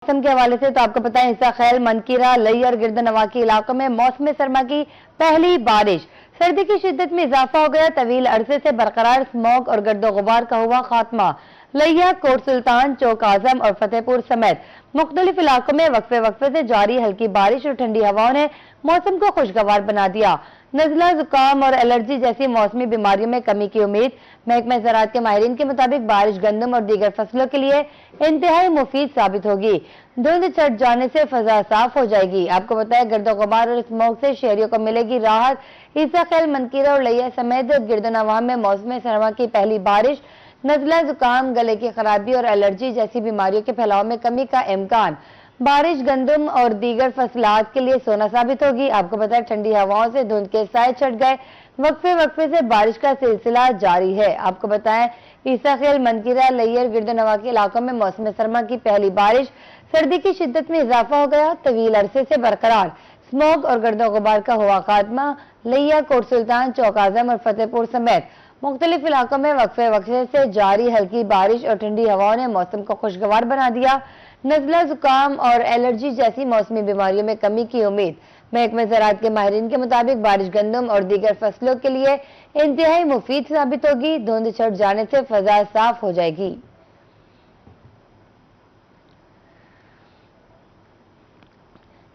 मौसम के हवाले से तो आपको पता है हिस्सा खैल, मनकीरा, लई और गिरदनवा के इलाकों में मौसम सरमा की पहली बारिश। सर्दी की शिद्दत में इजाफा हो गया। तवील अरसे से बरकरार स्मॉग और गर्दो गुबार का हुआ खात्मा। लिया, कोट सुल्तान, चौक आजम और फतेहपुर समेत मुख्तलिफ इलाकों में वक्फे वक्फे से जारी हल्की बारिश और ठंडी हवाओं ने मौसम को खुशगवार बना दिया। नजला, जुकाम और एलर्जी जैसी मौसमी बीमारियों में कमी की उम्मीद। महकमे ज़राअत के माहिरीन के मुताबिक बारिश गंदम और दीगर फसलों के लिए इंतहाई मुफीद साबित होगी। धुंध छट जाने से फजा साफ हो जाएगी। आपको बताया गर्दो गुबार और स्मोक से शहरियों को मिलेगी राहत। ईसा खैल, मनकीरा और लिया समेत गिरदनवाह में मौसम सरमा की पहली बारिश। नजला, जुकाम, गले की खराबी और एलर्जी जैसी बीमारियों के फैलाव में कमी का इम्कान। बारिश गंदम और दीगर फसलात के लिए सोना साबित होगी। आपको बताया ठंडी हवाओं से धुंध के साए छट गए। वक्फे वक्फे से बारिश का सिलसिला जारी है। आपको बताएं ईसा खेल, मनकीरा, लिया, गिरदनवा के इलाकों में मौसम सरमा की पहली बारिश। सर्दी की शिद्दत में इजाफा हो गया। तवील अरसे से बरकरार स्मोग और गर्दो गुबार का हुआ खात्मा। लिया, कोट सुल्तान, चौक आजम और फतेहपुर समेत मुख्तलिफ इलाकों में वक्फे वक्फे से जारी हल्की बारिश और ठंडी हवाओं ने मौसम को खुशगवार बना दिया। नजला, जुकाम और एलर्जी जैसी मौसमी बीमारियों में कमी की उम्मीद। महकमे ज़राअत के माहिरीन के मुताबिक बारिश गंदम और दीगर फसलों के लिए इंतहाई मुफीद साबित होगी। धुंध छट जाने से फजा साफ हो जाएगी।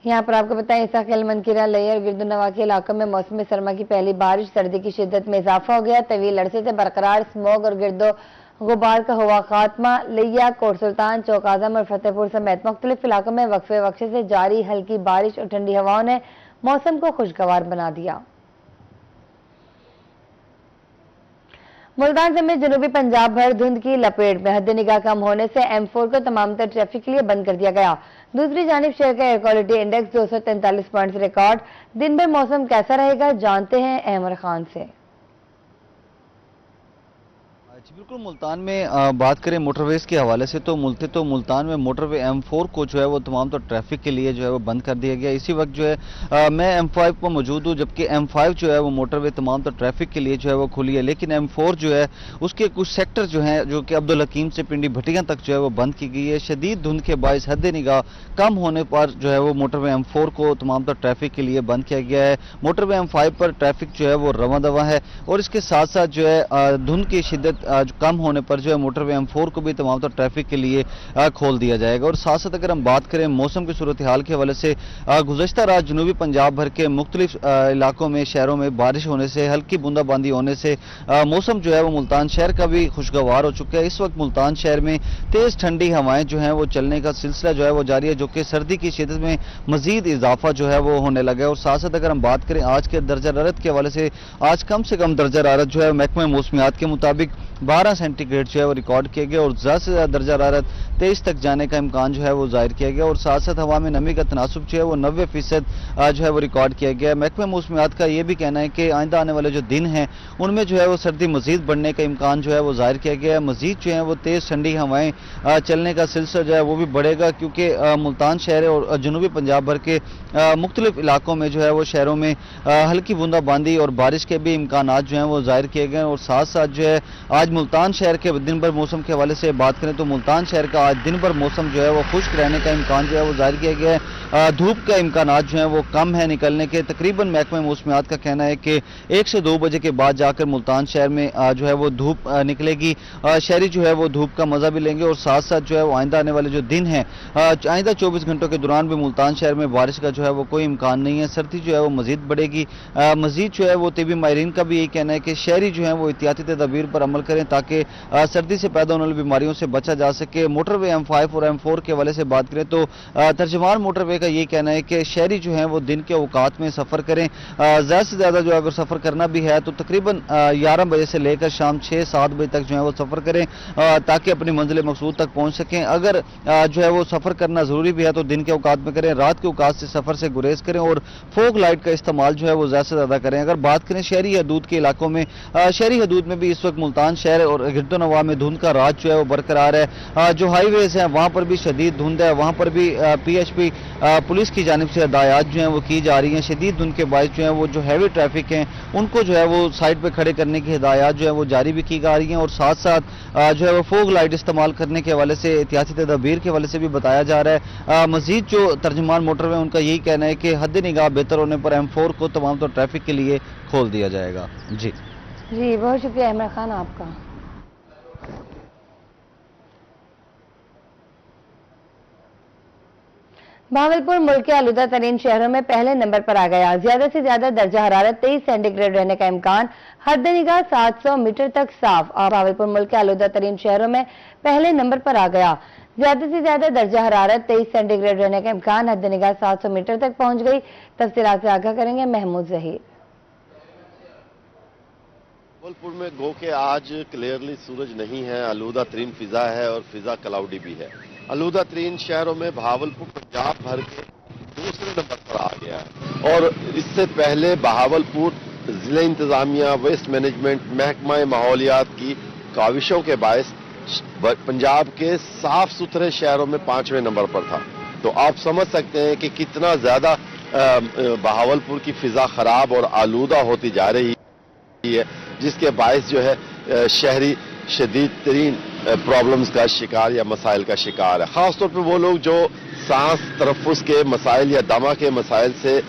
यहाँ पर आपको बताएं ईसा खैल, मनकीरा, लिया और गिरदनवा के इलाकों में मौसम सरमा की पहली बारिश। सर्दी की शिद्दत में इजाफा हो गया। तवील अरसे से बरकरार स्मोग और गिरदो गुबार का हुआ खात्मा। लिया, कोट सुल्तान, चौक आजम और फतेहपुर समेत मुख्तलिफ इलाकों में वक्फे वक्फे से जारी हल्की बारिश और ठंडी हवाओं ने मौसम को खुशगवार बना दिया। मुल्तान समेत जनूबी पंजाब भर धुंध की लपेट में। हद निगाह कम होने से M4 को तमाम तर ट्रैफिक के लिए बंद कर दिया गया। दूसरी जानिब शहर का एयर क्वालिटी इंडेक्स 243 पॉइंट से रिकॉर्ड। दिन भर मौसम कैसा रहेगा जानते हैं अहमद खान से। बिल्कुल, मुल्तान में बात करें मोटरवेज के हवाले से तो मुल्तान में मोटरवे M4 को जो है वो तमाम तो ट्रैफिक के लिए जो है वो बंद कर दिया गया। इसी वक्त जो है मैं M5 पर मौजूद हूँ, जबकि M5 जो है वो मोटरवे तमाम तो ट्रैफिक के लिए जो है वो खुली है, लेकिन M4 जो है उसके कुछ सेक्टर जो हैं जो कि अब्दुल हकीम से पिंडी भटियां तक जो है वो बंद की गई है। शदीद धुंध के बायस हद निगाह कम होने पर जो है वो मोटरवे M4 को तमाम तो ट्रैफिक के लिए बंद किया गया है। मोटरवे M5 पर ट्रैफिक जो है वो रवां दवा है और इसके साथ साथ जो है धुंध की शिद्दत कम होने पर जो है मोटरवे M4 को भी तमाम तो ट्रैफिक के लिए खोल दिया जाएगा। और साथ साथ अगर हम बात करें मौसम की सूरत हाल के हवाले से, गुज़श्ता रात जनूबी पंजाब भर के मुख्तलिफ इलाकों में, शहरों में बारिश होने से, हल्की बूंदाबांदी होने से मौसम जो है वो मुल्तान शहर का भी खुशगवार हो चुका है। इस वक्त मुल्तान शहर में तेज ठंडी हवाएं जो है वो चलने का सिलसिला जो है वो जारी है, जो कि सर्दी की शिद्दत में मजीद इजाफा जो है वो होने लगा है। और साथ साथ अगर हम बात करें आज के दर्जा हरारत के हवाले से, आज कम से कम दर्जा हरारत जो है महकमे मौसमियात के मुताबिक 12 सेंटीग्रेड जो है वो रिकॉर्ड किया गया और ज़्यादा से ज़्यादा दर्जा हरारत 23 तक जाने का इम्कान जो है वो जाहिर किया गया। और साथ साथ हवा में नमी का तनासुब जो है वो 90% जो है वो रिकॉर्ड किया गया। महकमे मौसमियात का ये भी कहना है कि आइंदा आने वाले जो दिन हैं उनमें जो है वो सर्दी मजीद बढ़ने का इम्कान जो है वो जाहिर किया गया है। मजीद जो है वो तेज़ ठंडी हवाएं चलने का सिलसिला जो है वो भी बढ़ेगा, क्योंकि मुल्तान शहर और जनूबी पंजाब भर के मुख्तलिफ इलाकों में जो है वो शहरों में हल्की बूंदाबांदी और बारिश के भी इम्कान जो हैं वो जाहिर किए गए। और साथ साथ जो है आज मुल्तान शहर के दिन भर मौसम के हवाले से बात करें तो मुल्तान शहर का आज दिन भर मौसम जो है वो खुश्क रहने का इम्कान जो है वो जाहिर किया गया है। धूप का इम्कान जो है वो कम है निकलने के। तकरीबन महकमे मौसमियात का कहना है कि 1 से 2 बजे के बाद जाकर मुल्तान शहर में जो है वो धूप निकलेगी। शहरी जो है वो धूप का मजा भी लेंगे। और साथ साथ जो है वो आइंदा आने वाले जो दिन हैं, आइंदा 24 घंटों के दौरान भी मुल्तान शहर में बारिश का जो है वो कोई इम्कान नहीं है। सर्दी जो है वो मजीद बढ़ेगी। मजीद जो है वो तिबी माहिरीन का भी यही कहना है कि शहरी जो है वो एहतियाती तदबीर पर अमल करें ताकि सर्दी से पैदा होने वाली बीमारियों से बचा जा सके। मोटरवे M5 और M4 के हवाले से बात करें तो तर्जमान मोटरवे का ये कहना है कि शहरी जो है वो दिन के औकात में सफ़र करें। ज़्यादा से ज़्यादा जो अगर सफ़र करना भी है तो तकरीबन 11 बजे से लेकर शाम 6-7 बजे तक जो है वो सफ़र करें ताकि अपनी मंजिल मकसूद तक पहुँच सकें। अगर जो है वो सफ़र करना ज़रूरी भी है तो दिन के औकात में करें, रात के औकात से सफ़र से गुरेज करें और फोक लाइट का इस्तेमाल जो है वो ज़्यादा से ज़्यादा करें। अगर बात करें शहरी हदूद के इलाकों में, शहरी हदूद में भी इस वक्त मुल्तान शहर और गिरदोनवा में धुंध का राज जो है वो बरकरार है। जो हाईवेज हैं वहाँ पर भी शदीद धुंध है, वहाँ पर भी पीएचपी पुलिस की जानिब से हदायत जो हैं वो की जा रही हैं। शदीद धुंध के बायस जो है वो जो हैवी ट्रैफिक हैं उनको जो है वो साइड पे खड़े करने की हिदायत जो है वो जारी भी की जा रही हैं, और साथ साथ जो है वो फोग लाइट इस्तेमाल करने के हवाले से, एहतियाती तदबीर के हवाले से भी बताया जा रहा है। मजीद जो तर्जुमान मोटरवे उनका यही कहना है कि हद निगाह बेहतर होने पर M4 को तमाम तो ट्रैफिक के लिए खोल दिया जाएगा। जी जी, बहुत शुक्रिया इमरान खान आपका। भावलपुर मुल्क के आलूदा तरीन शहरों में पहले नंबर पर आ गया। ज्यादा से ज्यादा दर्जा हरारत 23 सेंटीग्रेड रहने का इम्कान, हद निगाह 700 मीटर तक साफ। और भावलपुर मुल्क के आलूदा तरीन शहरों में पहले नंबर पर आ गया। ज्यादा से ज्यादा दर्जा हरारत 23 सेंटीग्रेड रहने का इम्कान, हद निगाह 700 मीटर तक पहुंच गई। तफसीलात से आगाह करेंगे महमूद जहीर। भावलपुर में गो के आज क्लियरली सूरज नहीं है, आलूदा तरीन फिजा है और फिजा क्लाउडी भी है। आलूदा तरीन शहरों में भावलपुर पंजाब भर के दूसरे नंबर पर आ गया है, और इससे पहले बहावलपुर जिला इंतजामिया, वेस्ट मैनेजमेंट, महकमा माहौलियात की काविशों के बायस पंजाब के साफ सुथरे शहरों में 5वें नंबर पर था। तो आप समझ सकते हैं कि कितना ज्यादा बहावलपुर की फिजा खराब और आलूदा होती जा रही है, जिसके बायस जो है शहरी शदीद तरीन प्रॉब्लम्स का शिकार या मसाइल का शिकार है। खासतौर पर वो लोग जो सांस तरफ़ुस के मसाइल या दमा के मसाइल से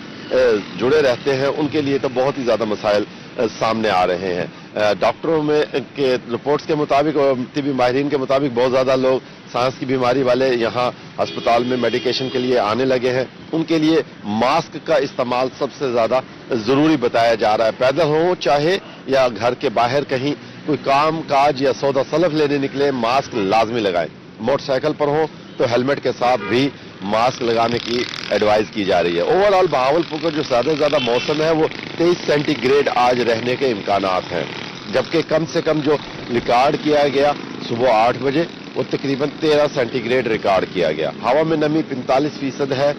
जुड़े रहते हैं, उनके लिए तो बहुत ही ज्यादा मसाइल सामने आ रहे हैं। डॉक्टरों में के रिपोर्ट्स के मुताबिक और तिबी माहिरीन के मुताबिक बहुत ज्यादा लोग सांस की बीमारी वाले यहाँ अस्पताल में मेडिकेशन के लिए आने लगे हैं। उनके लिए मास्क का इस्तेमाल सबसे ज्यादा जरूरी बताया जा रहा है। पैदल हो चाहे या घर के बाहर कहीं कोई काम काज या सौदा सलफ लेने निकले, मास्क लाजमी लगाएं। मोटरसाइकिल पर हो तो हेलमेट के साथ भी मास्क लगाने की एडवाइस की जा रही है। ओवरऑल बहावलपुर का जो ज्यादा मौसम है वो 23 सेंटीग्रेड आज रहने के इम्कानात हैं, जबकि कम से कम जो रिकॉर्ड किया गया सुबह 8 बजे वो तकरीबन 13 सेंटीग्रेड रिकॉर्ड किया गया। हवा में नमी 45% है।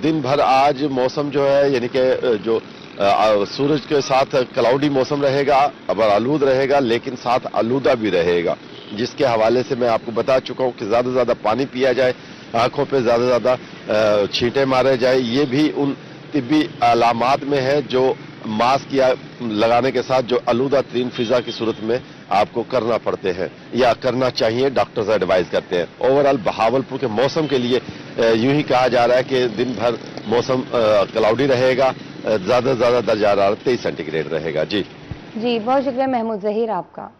दिन भर आज मौसम जो है यानी कि जो सूरज के साथ क्लाउडी मौसम रहेगा, अबर आलूद रहेगा, लेकिन साथ आलूदा भी रहेगा, जिसके हवाले से मैं आपको बता चुका हूं कि ज्यादा से ज्यादा पानी पिया जाए, आंखों पे ज्यादा से ज्यादा छींटे मारे जाए। ये भी उन तिब्बी अलामात में है जो मास्क या लगाने के साथ जो आलूदा तरीन फिजा की सूरत में आपको करना पड़ते हैं या करना चाहिए, डॉक्टर्स एडवाइज करते हैं। ओवरऑल बहावलपुर के मौसम के लिए यूं ही कहा जा रहा है कि दिन भर मौसम क्लाउडी रहेगा, ज्यादा से ज्यादा दर्जा हरारत 23 सेंटीग्रेड रहेगा। जी बहुत शुक्रिया महमूद जहीर आपका।